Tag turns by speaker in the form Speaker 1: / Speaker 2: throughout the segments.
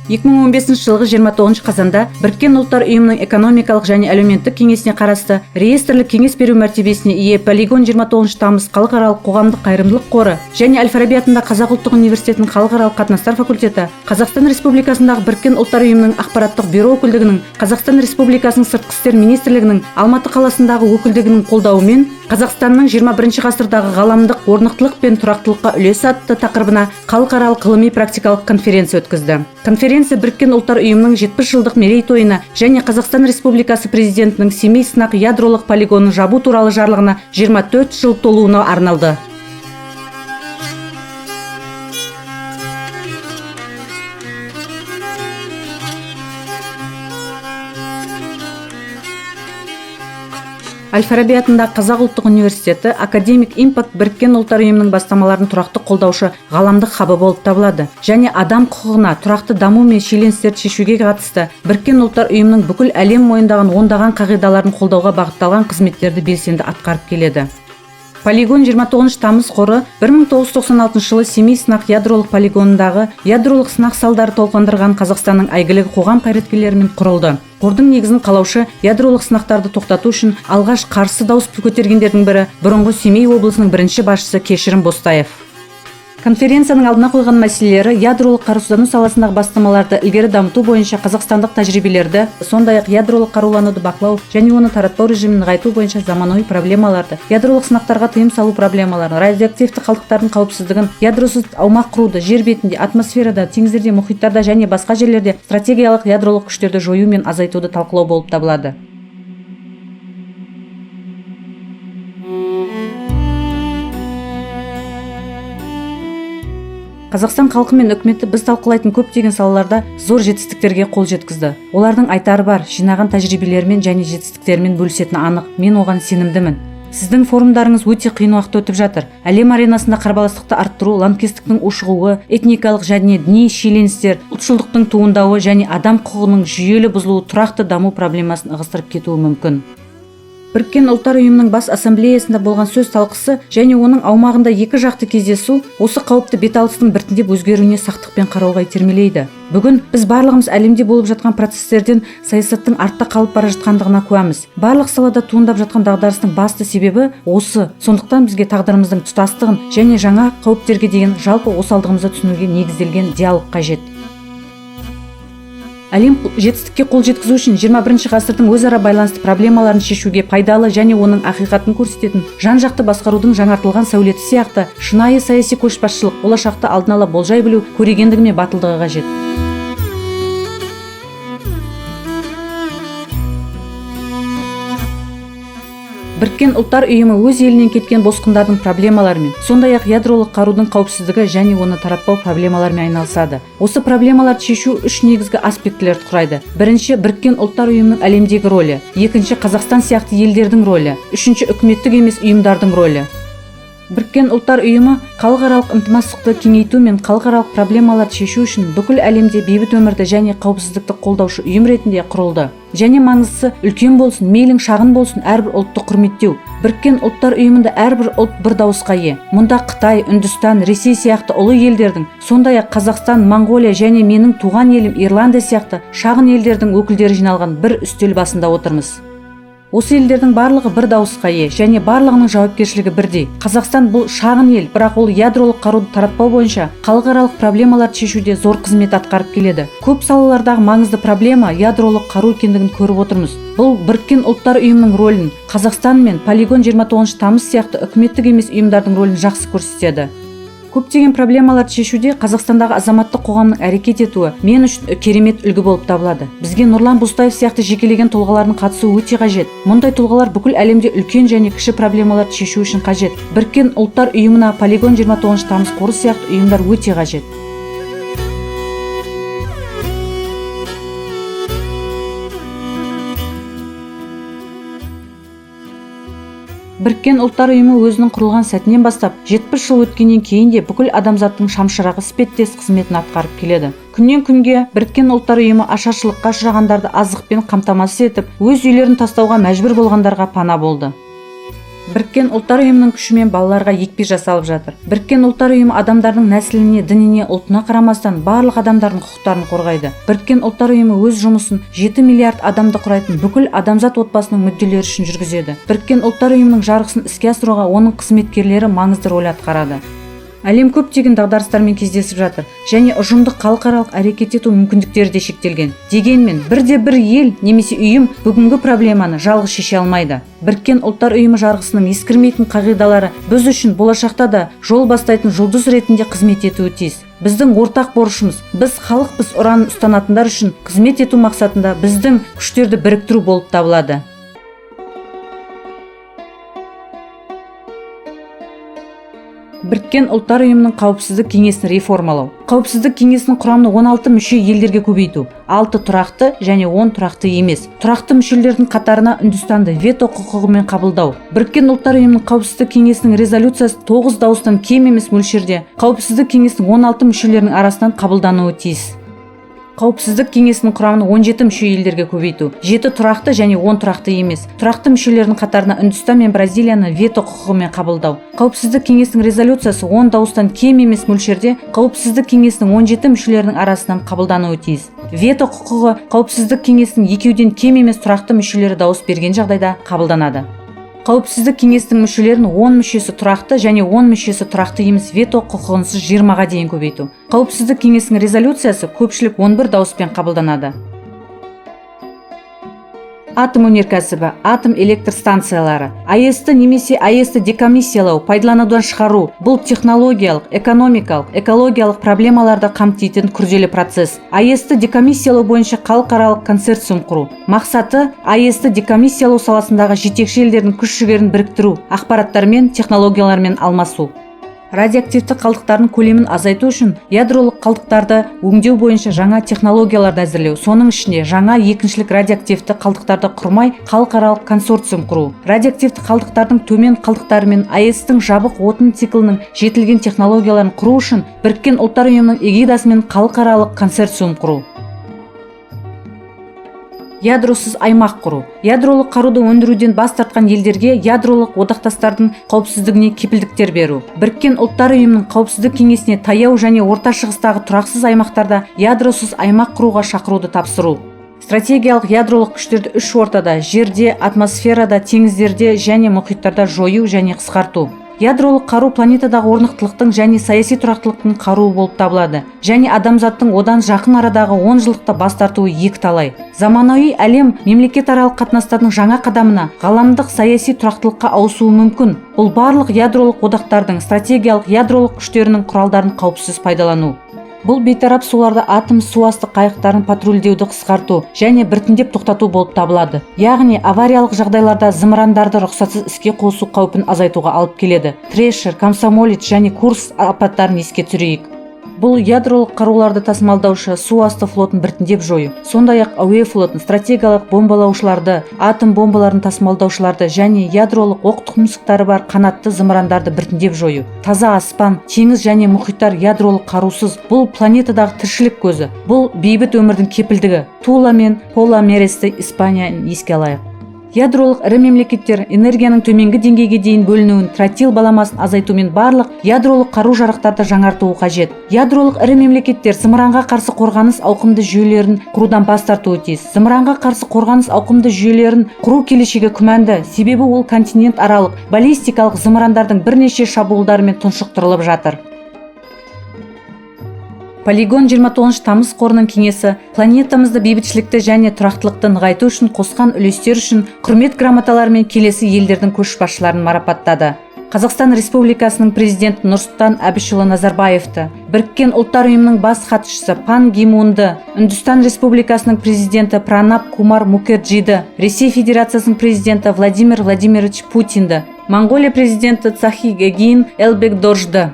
Speaker 1: 2015 жылғы 29 қазанда Біріккен ұлттар ұйымының экономикалық және әлеуметтік кеңесіне қарасты реестрлік кеңес беру мәртебесіне ие Полигон 29 тамыз халықаралық қоғамдық қайырымдылық қоры және Әл-Фараби атындағы Қазақ ұлттық университетінің халықаралық қатынастар факультеті, Қазақстан Республикасындағы Біріккен ұлттар ұйымының ақпараттық бюро өкілдігінің, Қазақстан Республикасының сыртқы істер министрлігінің Алматы қаласындағы өкілдігінің қолдауымен Қазақстанның 21 ғасырдағы ғаламдық орнықтылық пен тұрақтылыққа үлесі атты тақырыбына халықаралық ғылыми-практикалық конференция өткізді. Конференция Біріккен ұлттар ұйымының 70 жылдық мерейтойына және Қазақстан Республикасы президентінің Семей сынақ ядролық полигонын жабу туралы жарлығына 24 жыл толуына арналды. Әл-Фараби атындағы Қазақ ұлттық университеті академик импакт Біріккен ұлттар ұйымының бастамаларын тұрақты қолдаушы ғаламдық хабы болып табылады және адам құқығына, тұрақты даму мен шиеленістерді шешуге қатысты Біріккен ұлттар ұйымының бүкіл әлем мойындаған ондаған қағидаларын қолдауға бағытталған қызметтерді белсенді атқарып келеді. Полигон 29 тамыз қоры 1996 жылы Семей сынақ ядролық полигонындағы ядролық сынақ салдары толғандырған Қазақстанның әйгілі қоғам қайраткерлерімен құрылды. Қордың негізін қалаушы ядролық сынақтарды тоқтату үшін алғаш қарсы дауыс көтергендердің бірі бұрынғы Семей облысының бірінші басшысы Кешірім Бостаев. Конференцияның алдына қойған мәселелері ядролық қарусыздану саласындағы бастамаларды ілгері дамыту бойынша қазақстандық тәжірибелерді, сондай-ақ ядролық қарулануды бақылау және оны таратпау режимін нығайту бойынша заманауи проблемаларды, ядролық сынақтарға тыйым салу проблемаларын, радиоактивті қалдықтардың қауіпсіздігін, ядросыз аумақ құруды, жер бетінде, атмосферада, теңіздерде, мұхиттарда және басқа жерлерде стратегиялық ядролық күштерді жою мен азайтуды талқылау болып табылады. Қазақстан халқы мен үкіметі біз талқылайтын көптеген салаларда зор жетістіктерге қол жеткізді. Олардың айтары бар, жинаған тәжірибелерімен және жетістіктерімен бөлісетіні анық. Мен оған сенімдімін. Сіздің форумдарыңыз өте қиын уақытта өтіп жатыр. Әлем аренасында қарбаластықты арттыру, лаңкестіктің ушығуы, этникалық және діни шиеленістер, ұлтшылдықтың туындауы және адам құқығының жүйелі бұзылуы тұрақты даму проблемасын ығыстырып кетуі мүмкін. Біріккен ұлттар ұйымының бас ассамблеясында болған сөз талқысы және оның аумағында екі жақты кездесу осы қауіпті беталыстың біртіндеп өзгеруіне сақтықпен қарауға итермелейді. Бүгін біз барлығымыз әлемде болып жатқан процестерден саясаттың артта қалып бара жатқандығына куәміз. Барлық салада туындап жатқан дағдарыстың басты себебі осы. Сондықтан бізге тағдырымыздың тұтастығын және жаңа қауіптерге деген жалпы осалдығымызды түсінуге негізделген диалог қажет. Әлем жетістікке қол жеткізу үшін 21 ғасырдың өзара байланысты проблемаларын шешуге пайдалы және оның ақиқатын көрсететін жан-жақты басқарудың жаңартылған сәулеті сияқты шынайы саяси көшбасшылық, болашақты алдын ала болжай білу, көрегендігі мен батылдығы қажет. Біріккен ұлттар ұйымы өз елінен кеткен босқындардың проблемаларымен, сондай-ақ ядролық қарудың қауіпсіздігі және оны таратпау проблемаларымен айналысады. Осы проблемаларды шешу үш негізгі аспектілерді құрайды. Бірінші, Біріккен ұлттар ұйымының әлемдегі рөлі. Екінші, Қазақстан сияқты елдердің рөлі. Үшінші, үкіметтік емес ұйымдардың рөлі. Біріккен ұлттар ұйымы халықаралық ынтымақтастықты кеңейту мен халықаралық проблемаларды шешу үшін бүкіл әлемде бейбіт өмірді және қауіпсіздікті қолдаушы ұйым ретінде құрылды. Және маңыздысы, үлкен болсын, мейлің шағын болсын, әрбір ұлтты құрметтеу. Біріккен ұлттар ұйымында әрбір ұлт бір дауысқа ие. Мұнда Қытай, Үндістан, Ресей сияқты ұлы елдердің, сондай-ақ Қазақстан, Моңғолия және менің туған елім Ирландия сияқты шағын елдердің өкілдері жиналған бір үстел басында отырмыз. Осы елдердің барлығы бір дауысқа ие және барлығының жауапкершілігі бірдей. Қазақстан бұл шағын ел, бірақ ол ядролық қаруды таратпау бойынша халықаралық проблемаларды шешуде зор қызмет атқарып келеді. Көп салалардағы маңызды проблема ядролық қару екендігін көріп отырмыз. Бұл Біріккен ұлттар ұйымының рөлін, Қазақстан мен Полигон 29 тамыз сияқты үкіметтік емес ұйымдардың рөлін жақсы көрсетеді. Көптеген проблемаларды шешуде Қазақстандағы азаматтық қоғамның әрекет етуі мен үшін керемет үлгі болып табылады. Бізге Нұрлан Бостаев сияқты жекелеген тұлғалардың қатысуы өте қажет. Мұндай тұлғалар бүкіл әлемде үлкен және кіші проблемаларды шешу үшін қажет. Біріккен ұлттар ұйымына Полигон 29 тамыз қоры сияқты ұйымдар өте қажет. Біріккен ұлттар ұйымы өзінің құрылған сәтінен бастап 70 жыл өткеннен кейін де бүкіл адамзаттың шамшырағы іспеттес қызметін атқарып келеді. Күннен күнге Біріккен ұлттар ұйымы ашаршылыққа ұшырағандарды азықпен қамтамасыз етіп, өз үйлерін тастауға мәжбүр болғандарға пана болды. Біріккен ұлттар ұйымының күшімен балаларға екпе жасалып жатыр. Біріккен ұлттар ұйымы адамдардың нәсіліне, дініне, ұлтына қарамастан барлық адамдардың құқықтарын қорғайды. Біріккен ұлттар ұйымы өз жұмысын 7 миллиард адамды құрайтын бүкіл адамзат отбасының мүдделері үшін жүргізеді. Біріккен ұлттар ұйымының жарғысын іске асыруға оның қызметкерлері маңызды рөл атқарады. Әлем көптеген дағдарыстармен кездесіп жатыр және ұжымдық халықаралық әрекет ету мүмкіндіктері де шектелген. Дегенмен, бірде-бір ел немесе ұйым бүгінгі проблеманы жалғыз шеше алмайды. Біріккен ұлттар ұйымы жарғысының ескірмейтін қағидалары біз үшін болашақта да жол бастайтын жұлдыз ретінде қызмет етуі тиіс. Біздің ортақ борышымыз, біз халықпыз ұранын ұстанатындар үшін қызмет ету мақсатында біздің күштерді біріктіру болып табылады. Біріккен ұлттар ұйымының қауіпсіздік кеңесін реформалау. Қауіпсіздік кеңесінің құрамын 16 мүше елдерге көбейту, 6 тұрақты және 10 тұрақты емес. Тұрақты мүшелердің қатарына Үндістанды вето құқығымен қабылдау. Біріккен ұлттар ұйымының қауіпсіздік кеңесінің резолюциясы 9 дауыстан кем емес мөлшерде қауіпсіздік кеңесінің 16 мүшелерінің арасынан қабылдануы тиіс. Қауіпсіздік кеңесінің құрамын 17 мүше елдерге көбейту, 7 тұрақты және 10 тұрақты емес. Тұрақты мүшелердің қатарына Үндістан мен Бразилияны вето құқығымен қабылдау. Қауіпсіздік кеңесінің резолюциясы 10 дауыстан кем емес мөлшерде Қауіпсіздік кеңесінің 17 мүшелерінің арасынан қабылдануы тиіс. Вето құқығы Қауіпсіздік кеңесінің 2-ден кем емес тұрақты мүшелері дауыс берген жағдайда қабылданады. Қауіпсіздік кеңесінің мүшелерін 10 мүшесі тұрақты және 10 мүшесі тұрақты емес вето құқығынсыз 20-ға дейін көбейту. Қауіпсіздік кеңесінің резолюциясы көпшілік 11 дауыспен қабылданады. Атом өнеркәсібі, атом электр станциялары, АЭС-ті немесе АЭС-ті декомиссиялау, пайдаланудан шығару. Бұл технологиялық, экономикалық, экологиялық проблемаларды қамтитын күрделі процесс. АЭС-ті декомиссиялау бойынша халықаралық консорциум құру. Мақсаты АЭС-ті декомиссиялау саласындағы жетекші елдердің күш-жігерін біріктіру, ақпараттармен, технологиялармен алмасу. Радиоактивті қалдықтардың көлемін азайту үшін ядролық қалдықтарды өңдеу бойынша жаңа технологияларды әзірлеу, соның ішінде жаңа екіншілік радиоактивті қалдықтарды құрмай халықаралық консорциум құру. Радиоактивті қалдықтардың төмен қалдықтары мен АЭС-тің жабық отын циклінің жетілген технологияларын құру үшін Біріккен ұлттар ұйымының эгидасымен халықаралық консорциум құру. Ядросыз аймақ құру. Ядролық қаруды өндіруден бас тартқан елдерге ядролық одақтастардың қауіпсіздігіне кепілдіктер беру. Біріккен ұлттар ұйымының қауіпсіздік кеңесіне таяу және орта шығыстағы тұрақсыз аймақтарда ядросыз аймақ құруға шақыруды тапсыру. Стратегиялық ядролық күштерді үш ортада, жерде, атмосферада, теңіздерде және мұхиттарда жою және қысқарту. Ядролық қару планетадағы орнықтылықтың және саяси тұрақтылықтың қаруы болып табылады және адамзаттың одан жақын арадағы 10 жылдықта бас тартуы екіталай. Заманауи әлем мемлекетаралық қатынастардың жаңа қадамына ғаламдық саяси тұрақтылыққа ауысуы мүмкін. Бұл барлық ядролық одақтардың стратегиялық ядролық күштерінің құралдарын қауіпсіз пайдалану. Бұл бейтарап суларда атом суасты қайықтарын патрульдеуді қысқарту және біртіндеп тоқтату болып табылады. Яғни авариялық жағдайларда зымырандарды рұқсатсыз іске қосу қаупін азайтуға алып келеді. Трешер, Комсомолец және Курск апаттарын еске түсірейік. Бұл ядролық қаруларды тасымалдаушы су асты флотын біртіндеп жою. Сондай-ақ әуе флотын, стратегиялық бомбалаушыларды, атом бомбаларын тасымалдаушыларды және ядролық оқ тұқымсықтары бар қанатты зымырандарды біртіндеп жою. Таза аспан, теңіз және мұхиттар ядролық қарусыз. Бұл планетадағы тіршілік көзі. Бұл бейбіт өмірдің кепілдігі. Тула мен Пола Мересті Испанияны еске алайық. Ядролық ірі мемлекеттер энергияның төменгі деңгейге дейін бөлінуін, тротил баламасын азайтумен барлық ядролық қару жарақтарды жаңартуы қажет. Ядролық ірі мемлекеттер зымыранға қарсы қорғаныс ауқымды жүйелерін құрудан бас тартуы тиіс. Зымыранға қарсы қорғаныс ауқымды жүйелерін құру келешегі күмәнді, себебі ол континент аралық баллистикалық зымырандардың бірнеше шабуылдарымен тұншықтырылып жатыр. Полигон 29 тамыз қорының кеңесі планетамызды бейбітшілікті және тұрақтылықты нығайту үшін қосқан үлестері үшін құрмет грамоталарымен келесі елдердің көшбасшыларын марапаттады. Қазақстан Республикасының президенті Нұрсұлтан Әбішұлы Назарбаевты, Біріккен ұлттар ұйымының бас хатшысы Пан Ги Мунды, Үндістан Республикасының президенті Пранаб Кумар Мукерджиді, Ресей Федерациясының президенті Владимир Владимирович Путинді, Монғолия президенті Цахи Эгин Элбекдожды.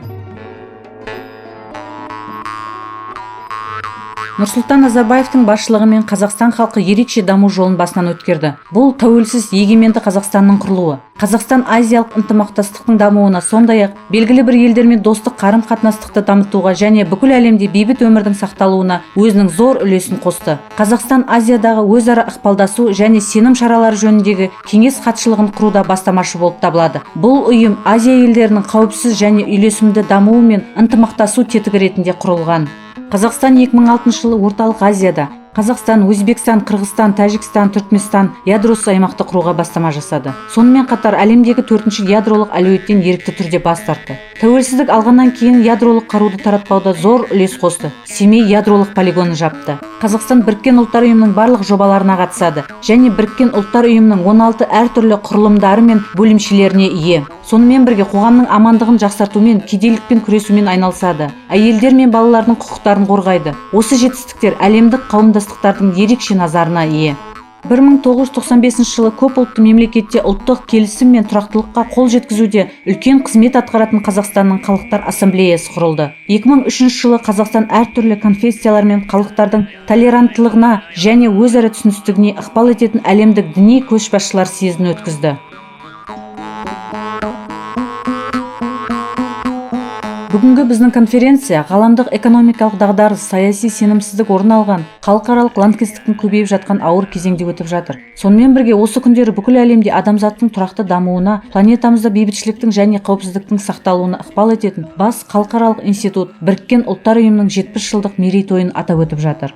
Speaker 1: Нұрсұлтан Назарбаевтың басшылығымен Қазақстан халқы ерекше даму жолын басынан өткерді. Бұл тәуелсіз егеменді Қазақстанның құрылуы, Қазақстан-Азиялық ынтымақтастықтың дамуына, сондай-ақ белгілі бір елдермен достық қарым-қатынастықты дамытуға және бүкіл әлемде бейбіт өмірдің сақталуына өзінің зор үлесін қосты. Қазақстан Азиядағы өзара ықпалдасу және сенім шаралары жөніндегі кеңес хатшылығын құруда бастамашы болып табылады. Бұл ұйым Азия елдерінің қауіпсіз және үйлесімді дамуы мен ынтымақтасу тетігі ретінде құрылған. Қазақстан 2006 жылы Орталық Азияда Қазақстан, Өзбекстан, Қырғызстан, Тәжікстан, Түркменстан ядросыз аймақты құруға бастама жасады. Сонымен қатар әлемдегі 4-ші ядролық әлеуеттен ерікті түрде бас тартты. Тәуелсіздік алғаннан кейін ядролық қаруды таратпауда зор үлес қосты. Семей ядролық полигонын жапты. Қазақстан Біріккен ұлттар ұйымының барлық жобаларына қатысады және Біріккен ұлттар ұйымының 16 әртүрлі құрылымдары мен бөлімшелеріне ие. Сонымен бірге қоғамның амандығын жақсартумен, кедейлікпен күресумен айналысады. Әйелдер мен балалардың құқықтарын қорғайды. Осы жетістіктер әлемдік қауымдастықтардың ерекше назарына ие. 1995 жылы көп ұлтты мемлекетте ұлттық келісім мен тұрақтылыққа қол жеткізуде үлкен қызмет атқаратын Қазақстанның халықтар ассамблеясы құрылды. 2003 жылы Қазақстан әртүрлі конфессиялар мен халықтардың толеранттылығына және өзара түсіністігіне ықпал ететін әлемдік діни көшбасшылар съезін өткізді. Бүгінгі біздің конференция ғаламдық экономикалық дағдарыс, саяси сенімсіздік орын алған, халықаралық лаңкестіктің көбейіп жатқан ауыр кезеңде өтіп жатыр. Сонымен бірге осы күндері бүкіл әлемде адамзаттың тұрақты дамуына, планетамызда бейбітшіліктің және қауіпсіздіктің сақталуына ықпал ететін бас халықаралық институт Біріккен ұлттар ұйымының 70 жылдық мерейтойын атап өтіп жатыр.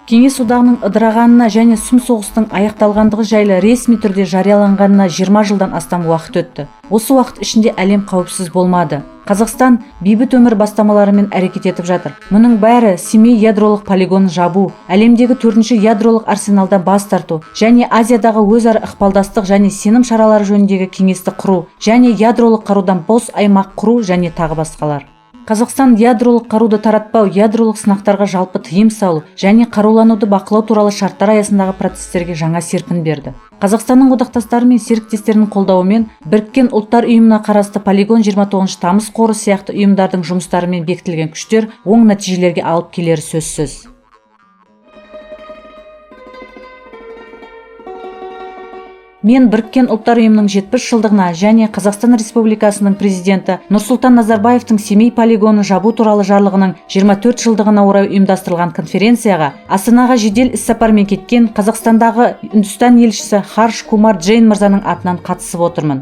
Speaker 1: Кеңес одағының ыдырағанына және сұм соғыстың аяқталғандығы жайлы ресми түрде жарияланғанына 20 жылдан астам уақыт өтті. Осы уақыт ішінде әлем қауіпсіз болмады. Қазақстан бейбіт өмір бастамаларымен әрекет етіп жатыр. Мұның бәрі Семей ядролық полигонын жабу, әлемдегі 4-ші ядролық арсеналдан бас тарту және Азиядағы өзара ықпалдастық және сенім шаралары жөніндегі кеңесті құру және ядролық қарудан бос аймақ құру және тағы басқалар. Қазақстан ядролық қаруды таратпау, ядролық сынақтарға жалпы тыйым салу және қарулануды бақылау туралы шарттар аясындағы процестерге жаңа серпін берді. Қазақстанның одақтастары мен серіктестерінің қолдауымен Біріккен ұлттар ұйымына қарасты полигон 29 тамыз қоры сияқты ұйымдардың жұмыстарымен бекітілген күштер оң нәтижелерге алып келері сөзсіз. Мен Біріккен ұлттар ұйымының 70 жылдығына және Қазақстан Республикасының президенті Нұрсұлтан Назарбаевтың Семей полигонын жабу туралы жарлығының 24 жылдығына орай ұйымдастырылған конференцияға Астанаға жедел іссапармен кеткен Қазақстандағы Үндістан елшісі Харш Кумар Джейн мырзаның атынан қатысып отырмын.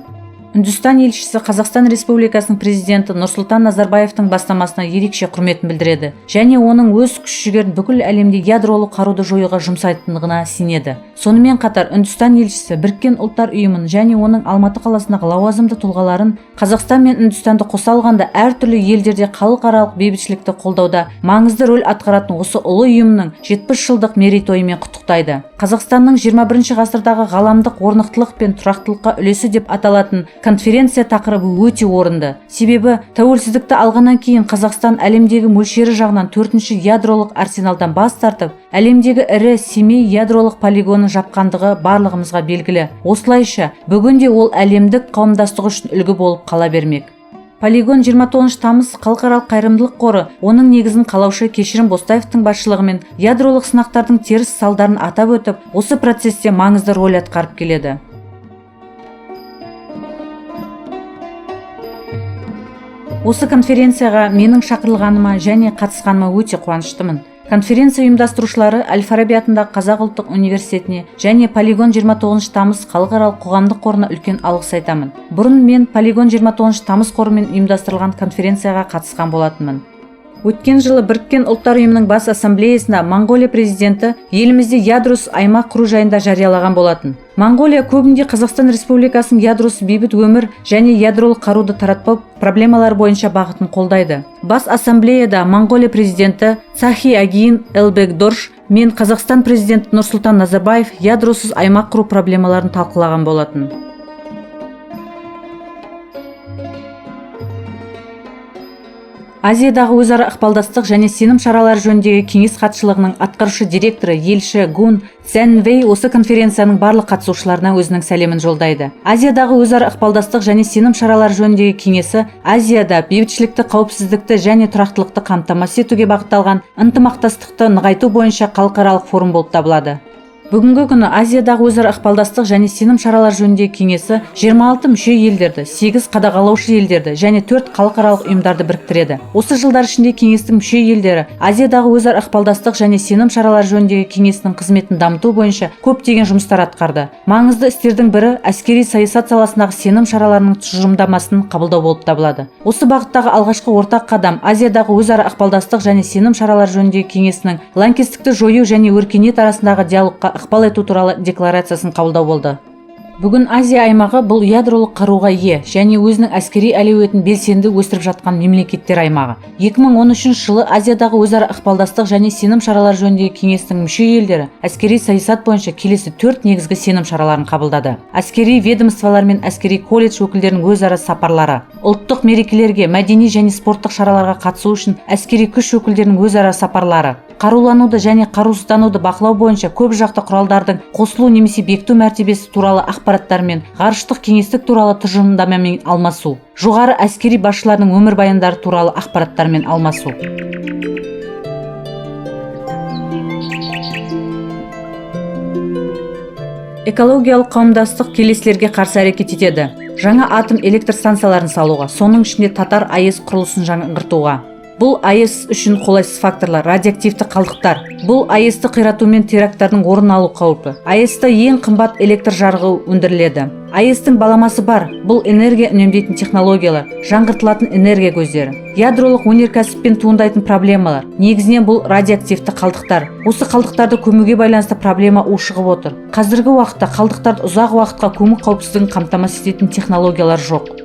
Speaker 1: Үндістан елшісі Қазақстан Республикасының президенті Нұрсұлтан Назарбаевтың бастамасына ерекше құрметін білдіреді және оның өз күш-жігерін бүкіл әлемде ядролық қаруды жоюға жұмсайтындығына сенеді. Сонымен қатар Үндістан елшісі Біріккен ұлттар ұйымын және оның Алматы қаласындағы лауазымды тұлғаларын Қазақстан мен Үндістанды қоса алғанда әртүрлі елдерде халықаралық бейбітшілікті қолдауда маңызды рөл атқаратын осы ұлы ұйымның 70 жылдық мерейтойымен құттықтайды. Қазақстанның 21 ғасырдағы ғаламдық орнықтылық пен тұрақтылыққа үлесі деп аталатын конференция тақырыбы өте орынды. Себебі тәуелсіздікті алғаннан кейін Қазақстан әлемдегі мөлшері жағынан 4-ші ядролық арсеналдан бас тартып, әлемдегі ірі Семей ядролық полигонын жапқандығы барлығымызға белгілі. Осылайша, бүгінде ол әлемдік қауымдастығы үшін үлгі болып қала бермек. Полигон 29 тамыз халықаралық қайырымдылық қоры оның негізін қалаушы Кешірім Бостаевтың басшылығымен ядролық сынақтардың теріс салдарын атап өтіп, осы процесте маңызды рөл атқарып келеді. Осы конференцияға менің шақырылғаныма және қатысқаныма өте қуаныштымын. Конференция ұйымдастырушылары Әл-Фараби атындағы Қазақ ұлттық университетіне және Полигон 29 тамыз халықаралық қоғамдық қорына үлкен алғыс айтамын. Бұрын мен Полигон 29 тамыз қорымен ұйымдастырылған конференцияға қатысқан болатынмын. Өткен жылы Біріккен ұлттар ұйымының бас ассамблеясында Моңғолия президенті елімізде ядросыз аймақ құру жайында жариялаған болатын. Моңғолия көбінде Қазақстан Республикасының ядросыз бейбіт өмір және ядролық қаруды таратпау проблемалары бойынша бағытын қолдайды. Бас ассамблеяда Моңғолия президенті Цахи Агиин Элбегдорж мен Қазақстан президенті Нұрсұлтан Назарбаев ядросыз аймақ құру проблемаларын талқылаған болатын. Азиядағы өзара ықпалдастық және сенім шаралары жөніндегі кеңес хатшылығының атқарушы директоры елші Гун Цзяньвэй осы конференцияның барлық қатысушыларына өзінің сәлемін жолдайды. Азиядағы өзара ықпалдастық және сенім шаралары жөніндегі кеңесі Азияда бейбітшілікті, қауіпсіздікті және тұрақтылықты қамтамасыз етуге бағытталған ынтымақтастықты нығайту бойынша халықаралық форум болып табылады. Бүгінгі күні Азиядағы өзара ықпалдастық және сенім шаралары жөніндегі кеңесі 26 мүше елдерді, 8 қадағалаушы елдерді және 4 халықаралық ұйымдарды біріктіреді. Осы жылдар ішінде кеңестің мүше елдері Азиядағы өзара ықпалдастық және сенім шаралары жөніндегі кеңесінің қызметін дамыту бойынша көптеген жұмыстар атқарды. Маңызды істердің бірі әскери саясат саласындағы сенім шараларының тұжырымдамасын қабылдау болып табылады. Осы бағыттағы алғашқы ортақ қадам Азиядағы өзара ықпалдастық және сенім шаралары жөніндегі кеңесінің лаңкестікті жою және өркениет арасындағы диалогқа ықпал ету туралы декларациясын қабылдау болды. Бүгін Азия аймағы бұл ядролық қаруға ие және өзінің әскери әлеуетін белсенді өсіріп жатқан мемлекеттер аймағы. 2013 жылы Азиядағы өзара ықпалдастық және сенім шаралары жөніндегі кеңестің мүше елдері әскери саясат бойынша келесі 4 негізгі сенім шараларын қабылдады. Әскери ведомстволар мен әскери колледж өкілдерінің өзара сапарлары, ұлттық мерекелерге, мәдени және спорттық шараларға қатысу үшін әскери күш өкілдерінің өзара сапарлары, қарулануды және қарусыздануды бақылау бойынша көп жақты құралдардың қосылу немесе бекіту мәртебесі туралы ақпараттар мен ғарыштық кеңістік туралы тұжырымдамамен алмасу, жоғары әскери басшыларының өмірбаяндары туралы ақпараттармен алмасу. Экологиялық қауымдастық келесілерге қарсы әрекет етеді. Жаңа атом электр станцияларын салуға, соның ішінде Татар АЭС құрылысын жаңғыртуға. Бұл АЭС үшін қолайсыз факторлар: радиоактивті қалдықтар. Бұл АЭСті қиратумен теракттардың орын алу қаупі. АЭСта ең қымбат электр жарығы өндіріледі. АЭСтің баламасы бар. Бұл энергия үнемдейтін технологиялар, жаңғыртылатын энергия көздері. Ядролық өнеркәсіппен туындайтын проблемалар. Негізінен бұл радиоактивті қалдықтар. Осы қалдықтарды көмуге байланысты проблема ушығып отыр. Қазіргі уақытта қалдықтарды ұзақ уақытқа көму қауіпсіздігін қамтамасыз ететін технологиялар жоқ.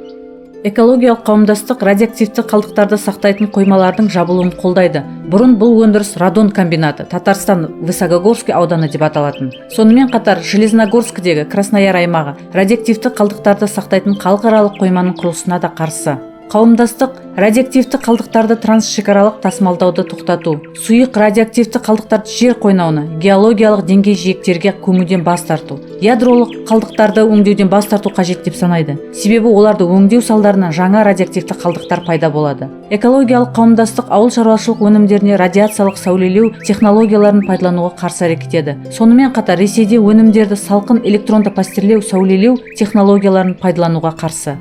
Speaker 1: Экологиялық қауымдастық радиоактивті қалдықтарды сақтайтын қоймалардың жабылуын қолдайды. Бұрын бұл өндіріс радон комбинаты, Татарстан Высокогорский ауданы деп аталатын. Сонымен қатар Железногорскідегі Краснояр аймағы радиоактивті қалдықтарды сақтайтын халықаралық қойманың құрылысына да қарсы. Қауымдастық радиоактивті қалдықтарды трансшекаралық тасымалдауды тоқтату, сұйық радиоактивті қалдықтарды жер қойнауына, геологиялық деңгей жиектерге көмуден бас тарту, ядролық қалдықтарды өңдеуден бас тарту қажет деп санайды. Себебі оларды өңдеу салдарынан жаңа радиоактивті қалдықтар пайда болады. Экологиялық қауымдастық ауыл шаруашылық өнімдеріне радиациялық сәулелеу технологияларын пайдалануға қарсы әрекет етеді. Сонымен қатар Ресейде өнімдерді салқын электронды пастерлеу, сәулелеу технологияларын пайдалануға қарсы.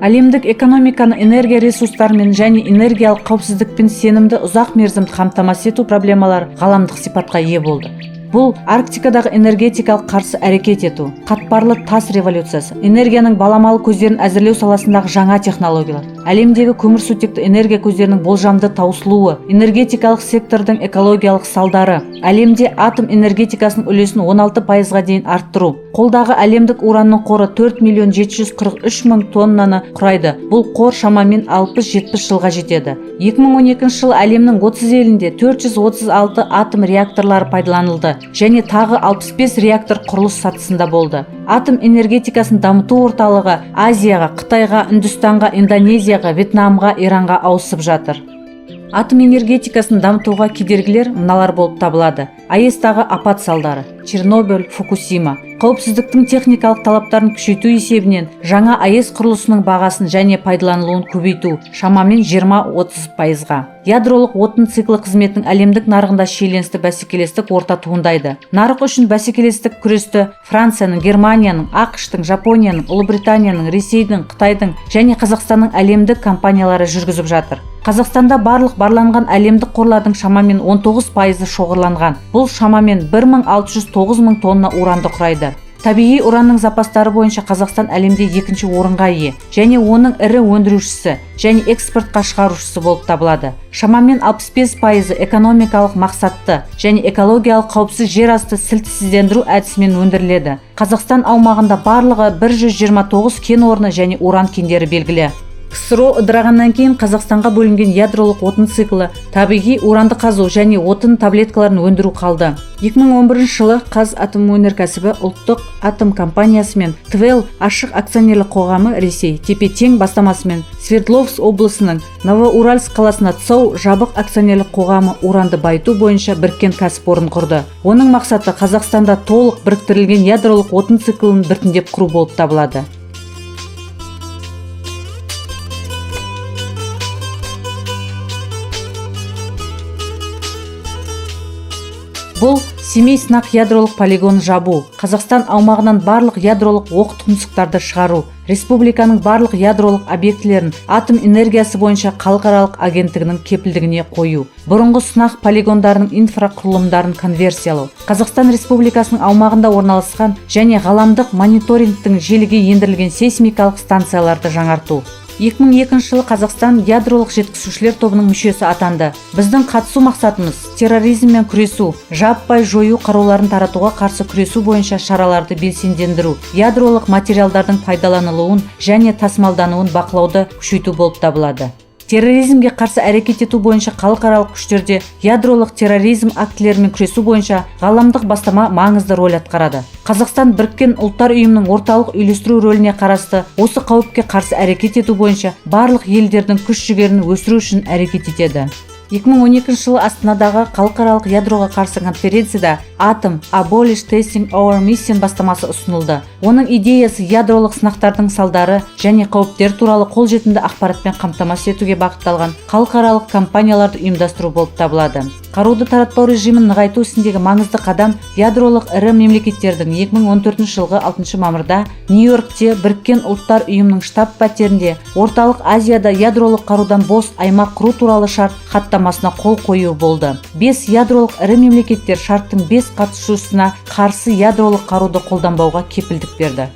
Speaker 1: Әлемдік экономиканы энергия ресурстарымен және энергиялық қауіпсіздікпен сенімді ұзақ мерзімді қамтамасыз ету проблемалары ғаламдық сипатқа ие болды. Бұл Арктикадағы энергетикалық қарсы әрекет ету, қатпарлы тас революциясы, энергияның баламалы көздерін әзірлеу саласындағы жаңа технологиялар, әлемдегі көмірсутекті энергия көздерінің болжамды таусылуы, энергетикалық сектордың экологиялық салдары, әлемде атом энергетикасының үлесін 16%-ға дейін арттыру, қолдағы әлемдік уранның қоры 4.743.000 тоннаны құрайды. Бұл қор шамамен 60-70 жылға жетеді. 2012 жылы әлемнің 30 елінде 436 атом реакторлары пайдаланылды және тағы 65 реактор құрылыс сатысында болды. Атом энергетикасын дамыту орталығы Азияға, Қытайға, Үндістанға, Индонезияға, Вьетнамға, Иранға ауысып жатыр. Атом энергетикасын дамытуға кедергілер мыналар болып табылады. АЭСтағы апат салдары, Чернобыль, Фукусима. Қауіпсіздіктің техникалық талаптарын күшейту есебінен жаңа АЭС құрылысының бағасын және пайдаланылуын көбейту, шамамен 20-30%-ға. Ядролық отын циклы қызметінің әлемдік нарығында шиеленісті бәсекелестік орта туындайды. Нарық үшін бәсекелестік күресті Францияның, Германияның, ақш-тың, Жапонияның, Ұлыбританияның, Ресейдің, Қытайдың және Қазақстанның әлемдік компаниялары жүргізіп жатыр. Қазақстанда барлық барланған әлемдік қорлардың шамамен 19%-ы шоғырланған. Бұл шамамен 1609.000 тонна уранды құрайды. Табиғи уранның запастары бойынша Қазақстан әлемде екінші орынға ие және оның ірі өндірушісі және экспортқа шығарушысы болып табылады. Шамамен 65%-ы экономикалық мақсатты және экологиялық қауіпсіз жер асты сілтісіздендіру әдісімен өндіріледі. Қазақстан аумағында барлығы 129 кен орны және уран кендері белгілі. КСРО ыдырағаннан кейін Қазақстанға бөлінген ядролық отын циклы, табиғи уранды қазу және отын таблеткаларын өндіру қалды. 2011 жылы Қазатомөнеркәсібі ұлттық атом компаниясы мен ТВЭЛ ашық акционерлік қоғамы Ресей тепе-тең бастамасымен Свердловск облысының Новоуральск қаласына ЦОУ жабық акционерлік қоғамы уранды байыту бойынша біріккен кәсіпорын құрды. Оның мақсаты Қазақстанда толық біріктірілген ядролық отын циклін біртіндеп құру болып табылады. Бұл Семей сынақ ядролық полигонын жабу, Қазақстан аумағынан барлық ядролық оқ тұмсықтарды шығару, республиканың барлық ядролық объектілерін атом энергиясы бойынша халықаралық агенттігінің кепілдігіне қою, бұрынғы сынақ полигондарының инфрақұрылымдарын конверсиялау, Қазақстан Республикасының аумағында орналасқан және ғаламдық мониторингтің желіге ендірілген сейсмикалық станцияларды жаңарту. 2002 жылы Қазақстан ядролық жеткізушілер тобының мүшесі атанды. Біздің қатысу мақсатымыз терроризммен күресу, жаппай жою қаруларын таратуға қарсы күресу бойынша шараларды белсендендіру, ядролық материалдардың пайдаланылуын және тасымалдануын бақылауды күшейту болып табылады. Терроризмге қарсы әрекет ету бойынша халықаралық күштерде ядролық терроризм актілерімен күресу бойынша ғаламдық бастама маңызды рөл атқарады. Қазақстан біріккен ұлттар ұйымының орталық үйлестіру рөліне қарасты осы қауіпке қарсы әрекет ету бойынша барлық елдердің күш-жігерін өсіру үшін әрекет етеді. 2012 жылы Астанадағы халықаралық ядроға қарсы конференцияда Atom Abolish Testing Our Mission бастамасы ұсынылды. Оның идеясы ядролық сынақтардың салдары және қауіптер туралы қолжетімді ақпаратпен қамтамасыз етуге бағытталған халықаралық кампанияларды ұйымдастыру болып табылады. Қаруды таратпау режимін нығайту ісіндегі маңызды қадам ядролық ірі мемлекеттердің 2014 жылғы 6 мамырда Нью-Йоркте біріккен ұлттар ұйымының штаб-пәтерінде Орталық Азияда ядролық қарудан бос аймақ құру туралы шарт хаттамасына қол қою болды. 5 ядролық ірі мемлекеттер шарттың 5 қатысушысына қарсы ядролық қаруды қолданбауға кепілдік берді.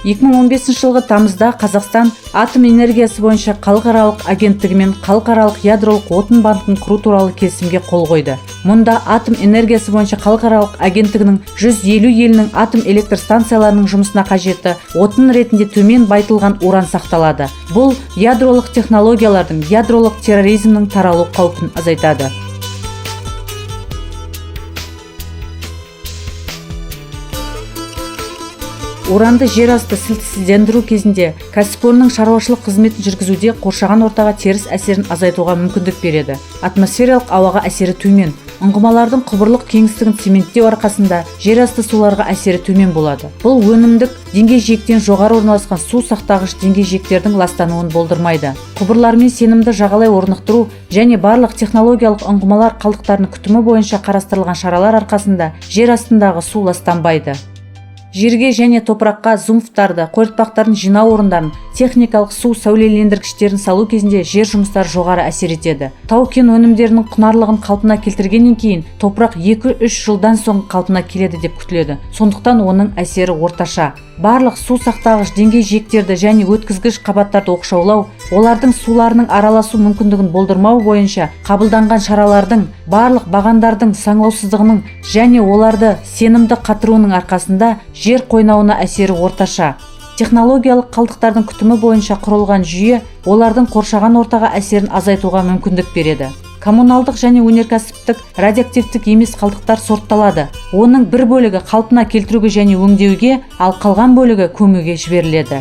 Speaker 1: 2015 жылғы тамызда Қазақстан атом энергиясы бойынша халықаралық агенттігімен халықаралық ядролық отын банкін құру туралы келісімге қол қойды. Мұнда атом энергиясы бойынша халықаралық агенттігінің 150 елінің атом электр станцияларының жұмысына қажетті отын ретінде төмен байытылған уран сақталады. Бұл ядролық технологиялардың ядролық терроризмнің таралу қаупін азайтады. Уранды жер асты сілтісіздендіру кезінде кәсіпорынның шаруашылық қызметін жүргізуде қоршаған ортаға теріс әсерін азайтуға мүмкіндік береді. Атмосфералық ауаға әсері төмен. Ұңғымалардың құбырлық кеңістігін цементтеу арқасында жер асты суларға әсері төмен болады. Бұл өнімдік деңгей жиектен жоғары орналасқан су сақтағыш деңгей жиектердің ластануын болдырмайды. Құбырлармен сенімді жағалай орнықтыру және барлық технологиялық ұңғымалар қалдықтарының күтімі бойынша қарастырылған шаралар арқасында жер астындағы су ластанбайды. Жерге және топыраққа зумфтарды, қойыртпақтардың жинау орындарын, техникалық су сәулелендіргіштерін салу кезінде жер жұмыстары жоғары әсер етеді. Тау-кен өнімдерінің құнарлығын қалпына келтіргеннен кейін топырақ 2-3 жылдан соң қалпына келеді деп күтіледі. Сондықтан оның әсері орташа. Барлық су сақтағыш деңгей жиектерді және өткізгіш қабаттарды оқшаулау, олардың суларының араласу мүмкіндігін болдырмау бойынша қабылданған шаралардың, барлық бағандардың саңлаусыздығының және оларды сенімді қатыруының арқасында жер қойнауына әсері орташа. Технологиялық қалдықтардың күтімі бойынша құрылған жүйе олардың қоршаған ортаға әсерін азайтуға мүмкіндік береді. Коммуналдық және өнеркәсіптік радиоактивтік емес қалдықтар сортталады. Оның бір бөлігі қалпына келтіруге және өңдеуге, ал қалған бөлігі көмуге жіберіледі.